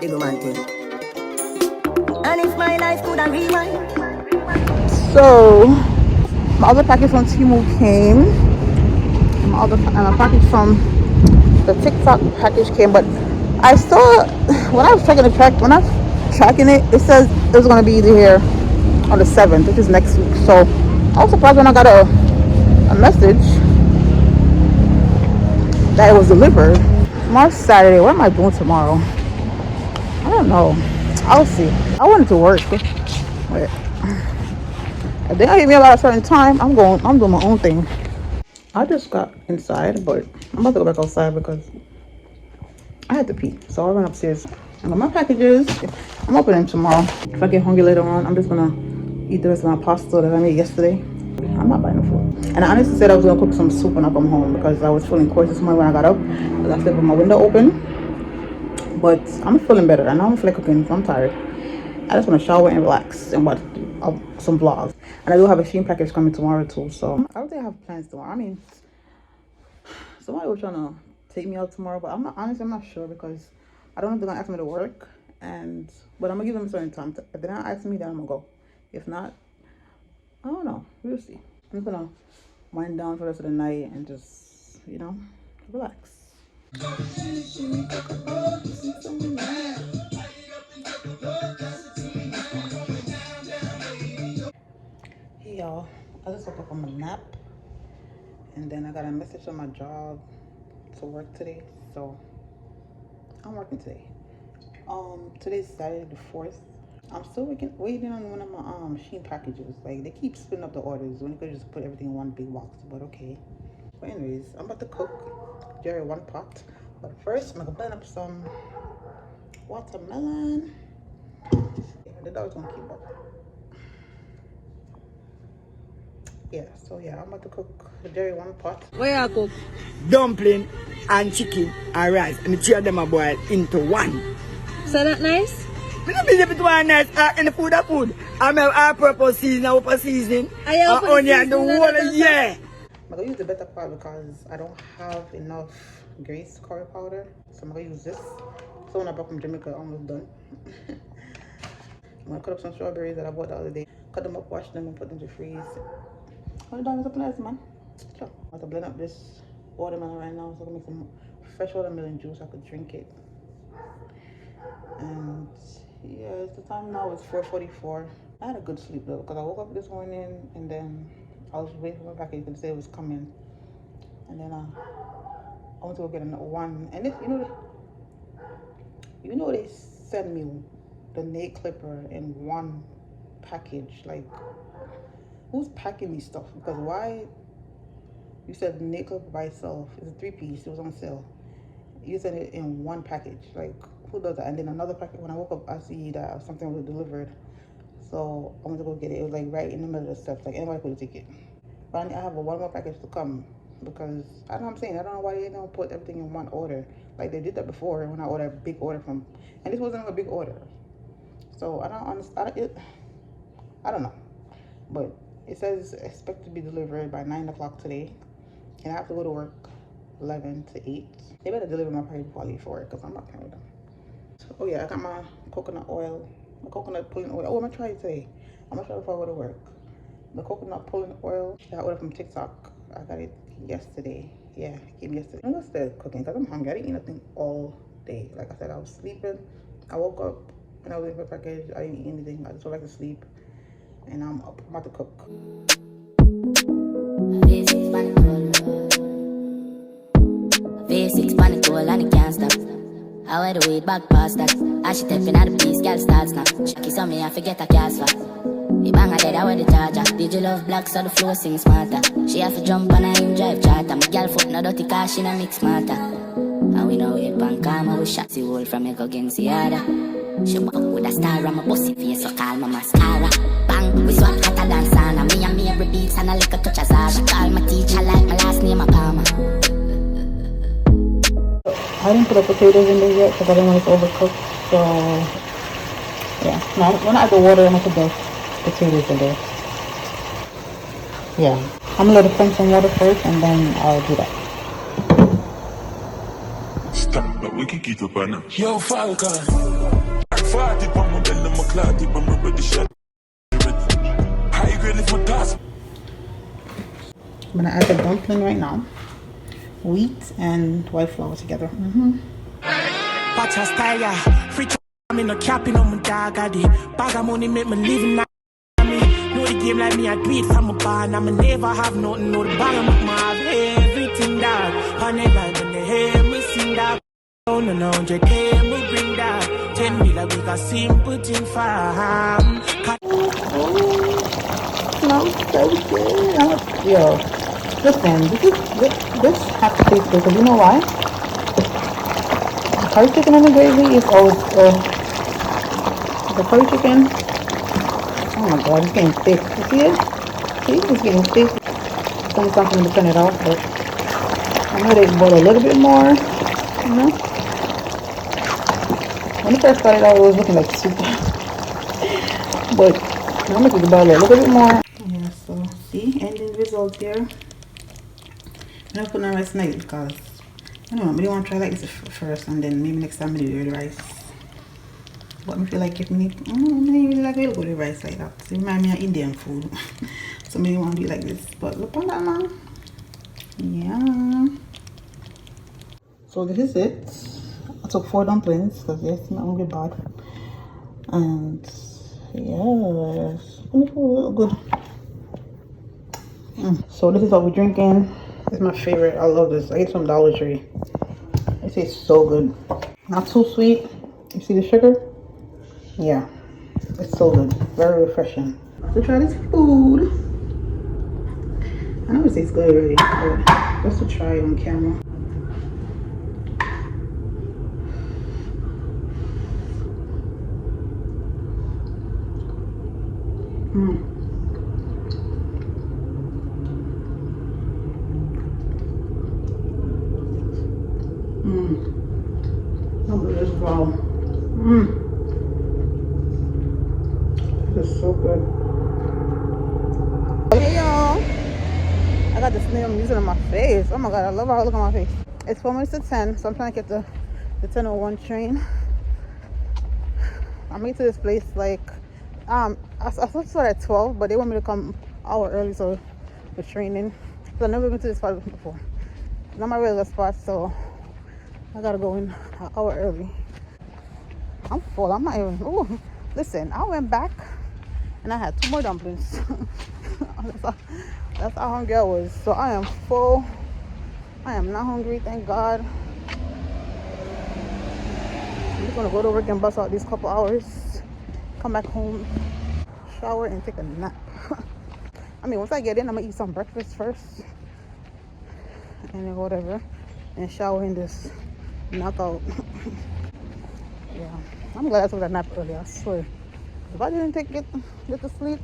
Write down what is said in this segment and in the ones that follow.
Big man thing. And if my life could have rewind. So, my other package from Temu came. My package from the TikTok package came, but I saw when I was tracking it, it says it was gonna be here on the 7th, which is next week. So I was surprised when I got a message that it was delivered. Tomorrow's Saturday. What am I doing tomorrow? I don't know. I'll see. I wanted to work, but if they don't hit me about a certain time, I'm doing my own thing. I just got inside, but I'm about to go back outside because I had to pee. So I went upstairs. I got my packages. I'm opening them tomorrow. If I get hungry later on, I'm just gonna eat the rest of my pasta that I made yesterday. I'm not buying no food. And I honestly said I was gonna cook some soup when I come home because I was feeling coarse this morning when I got up. Because I slept with my window open. But I'm feeling better. I know I'm cooking, so I'm tired. I just want to shower and relax and watch some vlogs. And I do have a Shein package coming tomorrow too. So I don't think I have plans tomorrow. I mean, somebody was trying to take me out tomorrow, but I'm not sure because I don't know if they're gonna ask me to work. But I'm gonna give them a certain time. If they're not asking me, then I'm gonna go. If not, I don't know. We'll see. I'm just gonna wind down for the rest of the night and just, relax. Hey y'all, I just woke up from a nap and then I got a message from my job to work today, so I'm working today. Today's Saturday the 4th. I'm still waiting on one of my Shein packages. Like, they keep splitting up the orders when you could just put everything in one big box, but okay. But anyways, I'm about to cook Jerry one pot. But first, I'm gonna blend up some watermelon. Yeah, the dog's gonna keep up. Yeah, so yeah, I'm about to cook the Jerry one pot. Where I cook? Dumpling and chicken and rice. And the three of them are boiled into one. So that nice? We don't believe it one nice in the food of food. I have our purpose season, our upper season. Onion, the whole, yeah. I'm gonna use the better part because I don't have enough Grace curry powder. So I'm gonna use this. So when I brought from Jamaica, almost done. I'm gonna cut up some strawberries that I bought the other day. Cut them up, wash them, and put them to freeze. I'm done with something else, man. Sure. I'm about to blend up this watermelon right now so I can make some fresh watermelon juice. I could drink it. And yeah, it's the time now. It's 4:44. I had a good sleep though because I woke up this morning and then I was waiting for my package to say it was coming, and then I went to go get another one. And this, they send me the nail clipper in one package. Like, who's packing these stuff? Because why? You said nail clipper by itself. It's a 3-piece. It was on sale. You sent it in one package. Like, who does that? And then another package. When I woke up, I see that something was delivered. So I went to go get it. It was like right in the middle of the steps. Like, anybody could take it. But I have one more package to come because I don't know what I'm saying. I don't know why they don't put everything in one order. Like, they did that before when I ordered a big order from, and this wasn't a big order. So I don't understand. I don't know. But it says expect to be delivered by 9 o'clock today. And I have to go to work 11 to 8. They better deliver my package before I leave for work because I'm not paying with them. So, oh yeah, I got my coconut oil. My coconut pulling oil. Oh, I'm gonna try it today. I'm gonna try it before I go to work. The coconut pulling oil that I ordered from TikTok. I got it yesterday. Yeah, it came yesterday. I'm gonna start cooking because I'm hungry. I didn't eat nothing all day. Like I said, I was sleeping. I woke up and I was waiting for a package. I didn't eat anything. I just went back to sleep. And I'm up. I'm about to cook. V6 panic goal and it can't stop. I wear the weight back past that. As she tapping at the piece, girl starts snap. She kiss on me, I forget a cast for. The banger dead, I wear the charger. Did you love black so the flow sing smarter? She have to jump on a him drive charter. My girl foot no dirty car, she no mix smarter. And we know it pan karma, we shot the whole from egg against the other. She walk with a star on my pussy face, so call my mascara. Bang, we swap hotter than sauna. Me and me every beats and a little touch of Zara. She call my teacher like my last name a Palmer. I didn't put the potatoes in there yet because I didn't want it to overcook. So yeah, no, when I add the water, I'm gonna put the potatoes in there. Yeah, I'm gonna let it fry some water first, and then I'll do that. Stop, but we can keep up on it. Yo, Falcon. I'm gonna add the dumpling right now. Wheat and white flour together. Watch her style, yeah. Free I'm in a capping on my dog, I did. Bag of money make me living now. Know the game like me, I do it from a barn. I'ma never have nothing, no the bag of my have everything dog. On the line when they hear me sing that. Oh no, 100K me bring that. 10 mil like we got simple thing fam. Yo, listen, this has to taste good because you know why? Curry chicken and the gravy is always the curry chicken. Oh my god, it's getting thick. You see it? See, it's getting thick. It's only something to turn it off, but I'm gonna let it boil a little bit more. You know? When it first started out, it was looking like soup, but I'm gonna let it boil a little bit more. Yeah, so see, ending result here. I'm gonna put on rice tonight because I don't know, maybe I want to try like this first and then maybe next time I do the rice. But I feel like if me, I really like real good rice like that. It reminds me of Indian food. So maybe I want to do it like this. But look on that, man. Yeah. So this is it. I took 4 dumplings because yes, it's not gonna be bad. And yes, it's gonna feel good. So this is what we're drinking. It's my favorite. I love this. I ate some Dollar Tree. It tastes so good. Not too sweet. You see the sugar? Yeah. It's so good. Very refreshing. So try this food. I know it tastes good already, but just to try it on camera. Look at this bowl. This is so good. Hey y'all. I got this thing I'm using on my face. Oh my god, I love how I look on my face. It's 4 minutes to 10, so I'm trying to get the 10:01 train. I made to this place like I supposed to start at 12, but they want me to come an hour early, so for training. So I've never been to this spot before. It's not my regular spot, so I gotta go in an hour early. I'm full. I'm not even. Ooh, listen, I went back and I had 2 more dumplings. That's how hungry I was. So I am full. I am not hungry, thank God. I'm just gonna go to work and bust out these couple hours, come back home, shower, and take a nap. I mean, once I get in, I'm gonna eat some breakfast first, and then whatever, and shower and just knock out. Yeah, I'm glad I took that nap early. I swear. If I didn't get to sleep,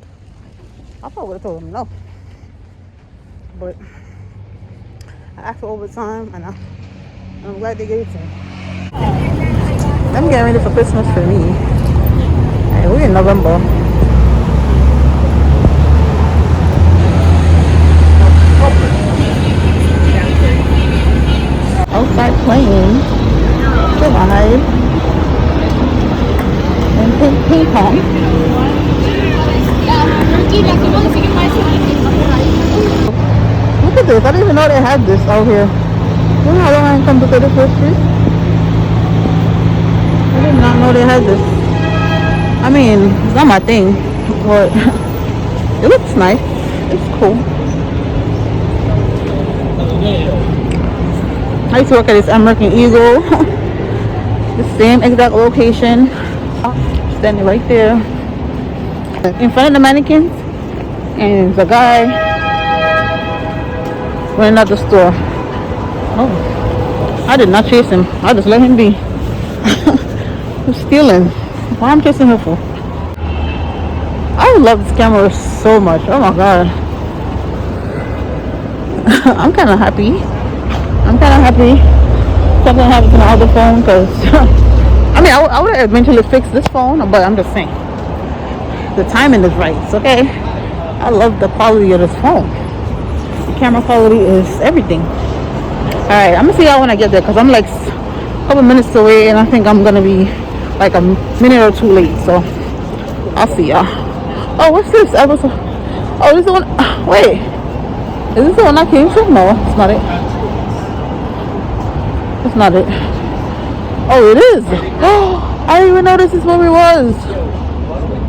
I probably would have told them no. But I asked for overtime, and I'm glad they gave it to me. I'm getting ready for Christmas for me. Hey, we're in November. Outside playing. Reside. And ping pong. Look at this. I didn't even know they had this out here. You know how long I come to 31st Street? I did not know they had this. I mean, it's not my thing, but it looks nice. It's cool. I used to work at this American Eagle. The same exact location. Standing right there in front of the mannequins, and the guy went out the store. Oh, I did not chase him. I just let him be. He's stealing. Why am I chasing her for? I love this camera so much. Oh my god. I'm kind of happy. Something happened to my other phone because I mean, I would have eventually fixed this phone, but I'm just saying the timing is right. It's okay. I love the quality of this phone. The camera quality is everything. Alright, I'm gonna see y'all when I get there because I'm like a couple minutes away, and I think I'm gonna be like a minute or two late. So I'll see y'all. Oh, what's this episode? Oh, this is the one. Wait, is this the one I came to? No, it's not it. It's not it. Oh, it is. Oh, I didn't even know this is where we was.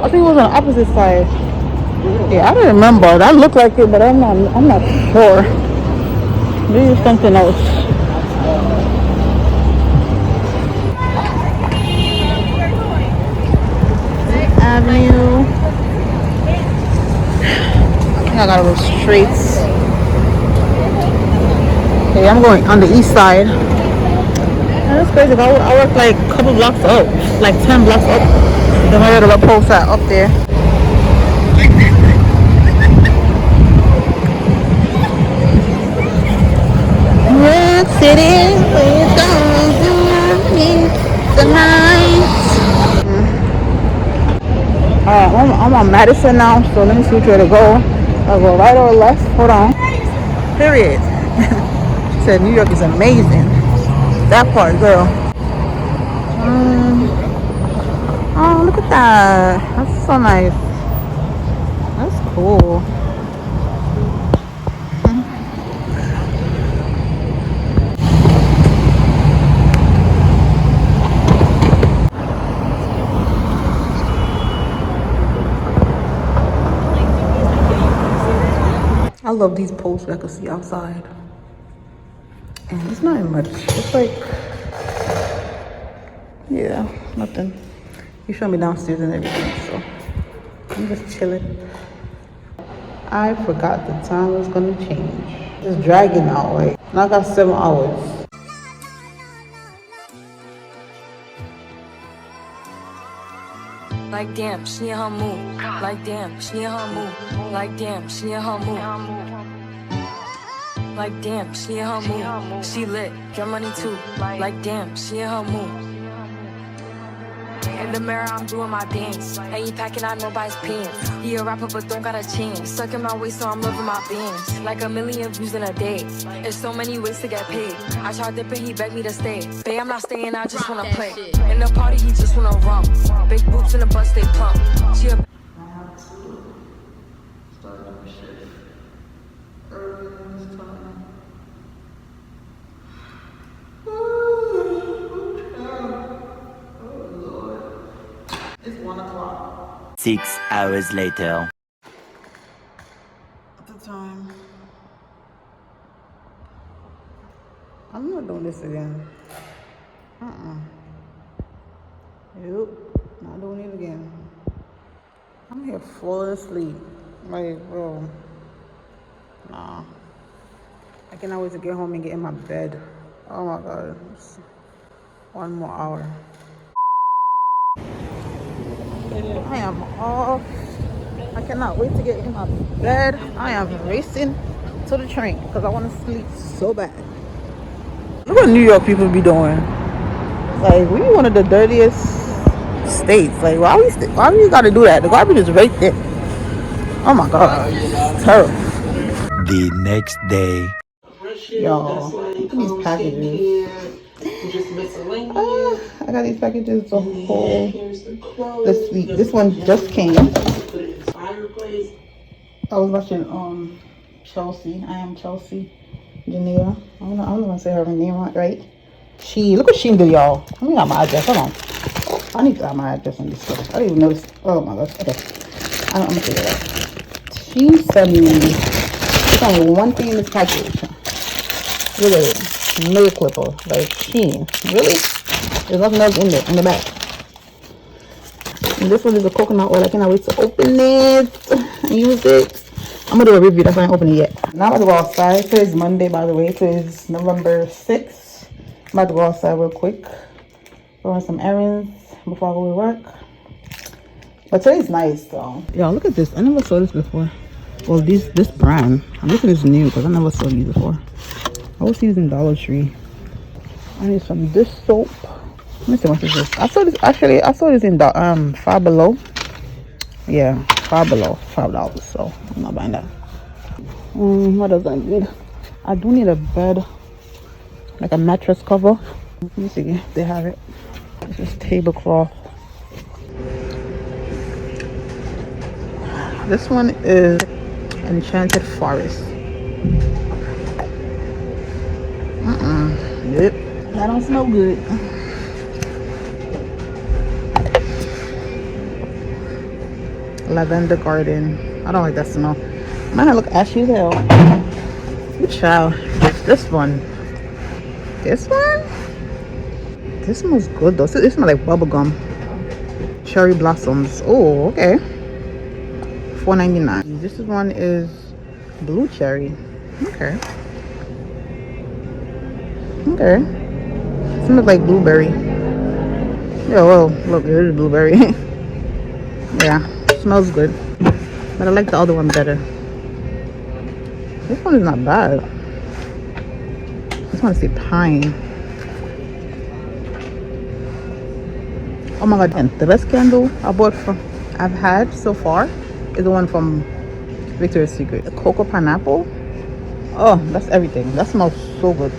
I think it was on the opposite side. Yeah, I don't remember. That looked like it, but I'm not sure. Maybe it's something else. Avenue. I think I gotta go straight. Okay, I'm going on the east side. And that's crazy. I work like a couple blocks up, like 10 blocks up. Then I got a post up there. Red City, we're going tonight. I'm on Madison now, so let me see which way to go. I'll go right or left. Hold on. Period. She said New York is amazing. That part, girl. Oh, look at that. That's so nice. That's cool. I love these posts that I can see outside. And it's not much. It's like, yeah, nothing. You showed me downstairs and everything, so I'm just chilling. I forgot the time was gonna change. It's dragging out, right? Now I got 7 hours. Like damn, she in her mood. Like damn, she in her mood. Like damn, she in her mood. Like damn, she in her mood. She lit, get money too. Like damn, she in her mood. In the mirror, I'm doing my dance. Ain't you packing out nobody's pants. He a rapper, but don't got a chance. Stuck in my waist, so I'm loving my bands. Like 1 million views in a day. There's so many ways to get paid. I tried dipping, he begged me to stay. Babe, I'm not staying, I just wanna play. In the party, he just wanna rum. Big boobs in the bus, they plump. She a It's 1 o'clock. 6 hours later. At the time. I'm not doing this again. Nope, not doing it again. I'm here falling asleep. Like, bro. Nah. I cannot wait to get home and get in my bed. Oh my god. Just 1 more hour. I am off. I cannot wait to get in my bed. I am racing to the train because I want to sleep so bad. Look what New York people be doing. Like, we one of the dirtiest states. Like, why we gotta do that? The garbage is right there. Oh my god, it's terrible. The next day. Y'all, look at these packages. I got these packages the whole this week. This one just came. I was watching Chelsea. I am Chelsea Geneva. I don't want to say her name right. Look what she did, y'all. Let me got my address. Hold on. I need to have my address on this stuff. I didn't even notice. Oh my gosh. Okay. I'm gonna figure it out. She sent me. There's only one thing in this package. Look at it. Nail clipper. Like, really? There's nothing else in there, in the back. And this one is a coconut oil. I cannot wait to open it and use it. I'm gonna do a review. That's why I haven't opened it yet. Now I'm about to go outside. Today is Monday, by the way. Today is November 6th. I'm about to go outside real quick. Go run some errands before I go to work. But today's nice, though. Y'all, look at this. I never saw this before. Well, this brand. I'm guessing it's new because I never saw these before. I was using Dollar Tree. I need some dish soap. Let me see what this is. I saw this in the Five Below. Yeah, Five Below, $5. So I'm not buying that. What does I need? I do need a bed, like a mattress cover. Let me see if they have it. This is tablecloth. This one is Enchanted Forest. Yep. That don't smell good. Lavender Garden. I don't like that smell. Might look ashy as hell. Good child. This one. This one? This smells good though. It smells like bubble gum. Cherry blossoms. Oh, okay. $4.99. This one is blue cherry. Okay. Okay. It smells like blueberry. Yeah, well, look, it is blueberry. Yeah, smells good. But I like the other one better. This one is not bad. This one is pine. Oh my god, and the best candle I've had so far is the one from Victoria's Secret. The cocoa pineapple. Oh, that's everything. That smells so good.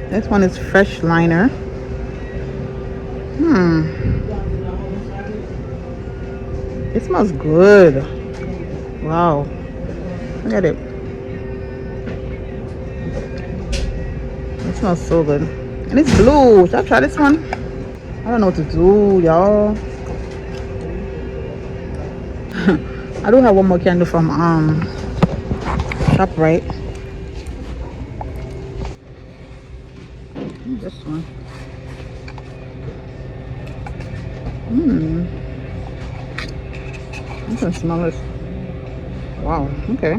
This one is fresh liner. It smells good. Wow. Look at it. It smells so good. And it's blue. Should I try this one? I don't know what to do, y'all. I do have one more candle from ShopRite. This one. You can smell this. Wow, okay.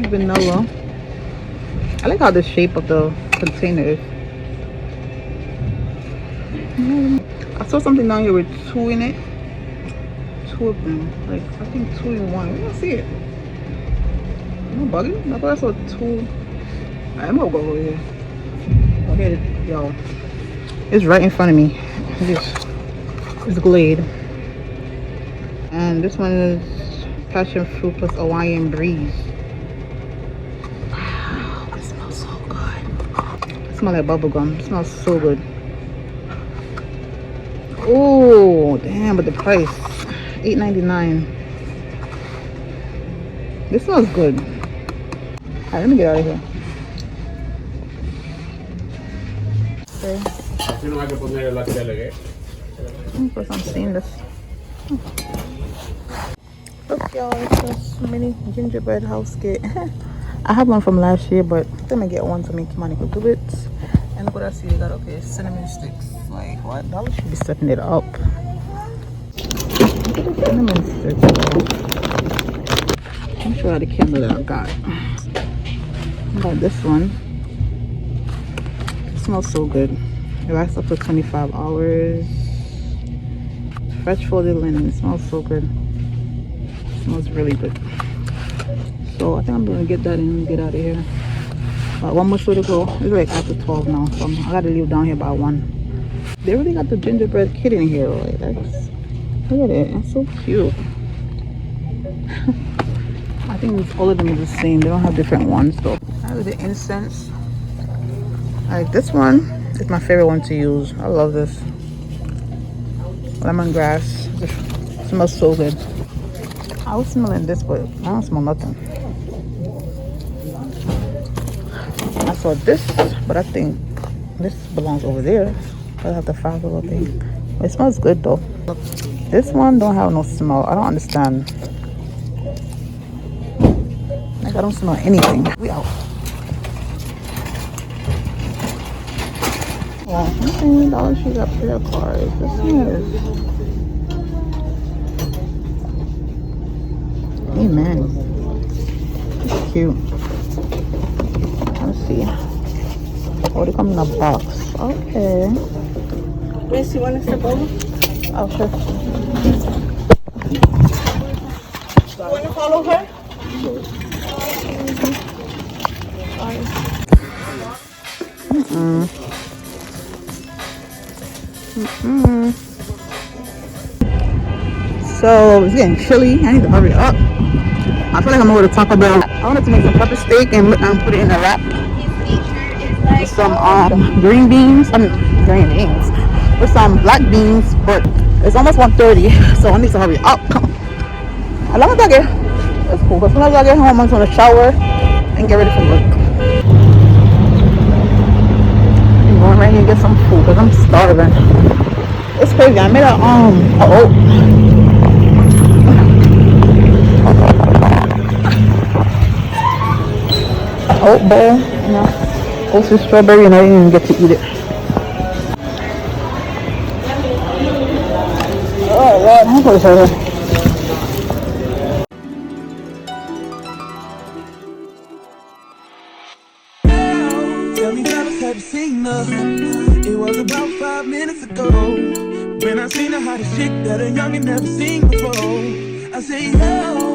Vanilla. I like how the shape of the container is. I saw something down here with 2 in it. 2 of them. Like, I think 2 in 1. I don't see it. Am I bugging? I thought I saw 2. I'm gonna go over here. Okay, y'all. It's right in front of me. It's Glade. And this one is Passion Fruit plus Hawaiian Breeze. Wow, it smells so good. It smells like bubblegum. It smells so good. Oh, damn, but the price. $8.99. This smells good. Alright, let me get out of here. Okay. First I'm seeing this. Look, y'all, it's this mini gingerbread house kit. I have one from last year, but I'm gonna get one to make money for do it. And look what I see. They got, okay, cinnamon sticks. Like, what? Dollar should be setting it up. Cinnamon sticks, though. I'm sure the candle that I got. I got this one. It smells so good. It lasts up to 25 hours. Fresh folded linen. It smells so good. It smells really good. So I think I'm gonna get that in and get out of here. But one more show to go. It's like after 12 now, so I gotta leave down here by 1. They really got the gingerbread kit in here. Like, that's, look at it. It's so cute. I think all of them are the same. They don't have different ones though. I have the incense. Like, this one is my favorite one to use. I love this. Lemongrass. It smells so good. I was smelling this, but I don't smell nothing. I saw this, but I think this belongs over there. I have to find the little thing. It smells good though. This one don't have no smell. I don't understand. Like, I don't smell anything. We out. Wow, Dollar Tree got prayer cards. This is. Amen. It's cute. Let's see. Oh, they come in a box. Okay. Miss, you want to step over? Oh, sure. You want to follow her? So it's getting chilly. I need to hurry up. I feel like I'm gonna go to Taco Bell. I wanted to make some pepper steak and put it in a wrap with some green beans. I mean green beans with some black beans. But it's almost 1:30, so I need to hurry up. As long as I get, it's cool. As soon as I get home, I'm gonna shower and get ready for work. I'm going right here and get some food because I'm starving. It's crazy. I made a oat bowl, you know, oats with strawberry, and I didn't even get to eat it. Oh Lord, I'm so sorry. Tell me that was happy seeing her. It was about 5 minutes ago when I seen the hottest chick that a youngin' never seen before. I say, yo.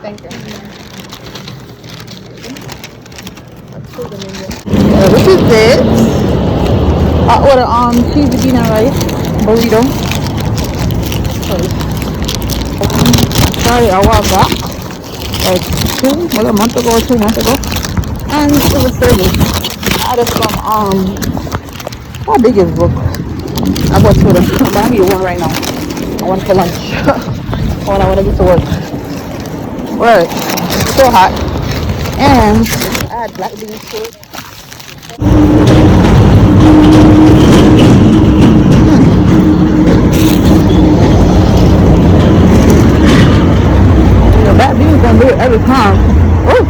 Thank you. This is it. I ordered cheesy bean and rice burrito. Sorry, a while back, like a month ago or 2 months ago, and it was service. I ordered some how big is book? I bought 2 of them, but I'm eating one right now. I want for lunch. When I want to get to work. Right, so hot, and I had black beans too. The black beans gonna do it every time. Oh,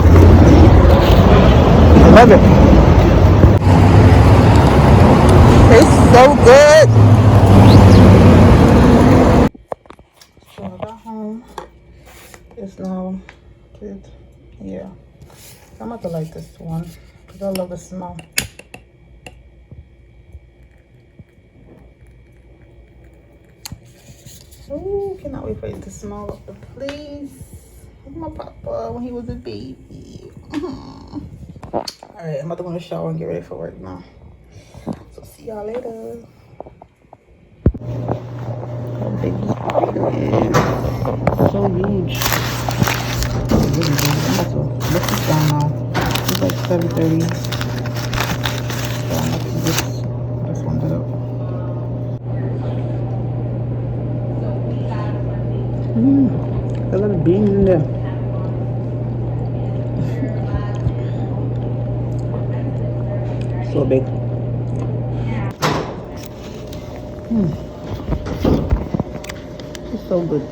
I love it. Tastes so good. So I got home. It's now good. Yeah, I'm about to like this one because I love the smell. Oh, cannot wait for it to smell up the place. My papa when he was a baby. All right, I'm about to go in the shower and get ready for work now. So see y'all later. How big this burrito is. So huge. I'm about to let this down now. It's like 7:30. So I'm about to just this one it up. A lot of beans in there. So big. It's so good.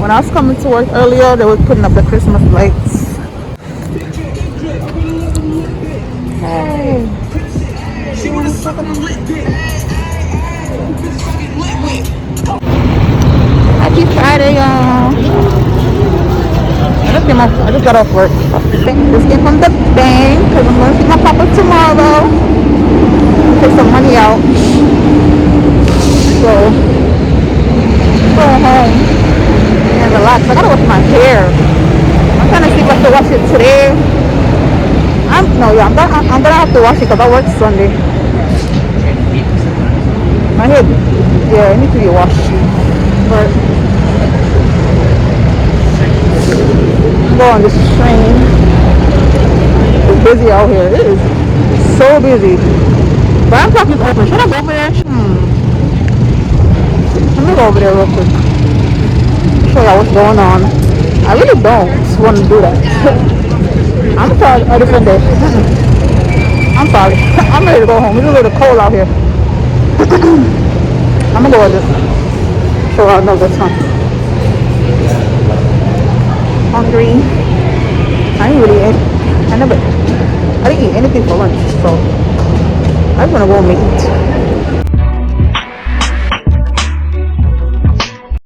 When I was coming to work earlier, they were putting up the Christmas lights. Hey. Happy Friday, y'all. I just got off work. Just came from the bank because I'm going to see my papa tomorrow. Take some money out. So, go home and relax. I gotta wash my hair. I'm trying to see if I should wash it today. I'm gonna have to wash it because I work Sunday. My head, yeah, it needs to be washed. But I'm going on this train. It's busy out here. It is so busy. Brown Clock is open. Should I go over there? Let me go over there real quick. Show y'all what's going on. I really don't want to do that. I'm sorry, a different day. I'm sorry. I'm ready to go home. It's a little cold out here. I'm gonna go with this. Show y'all another time. Hungry. I didn't eat anything for lunch, so I just wanna go home and eat.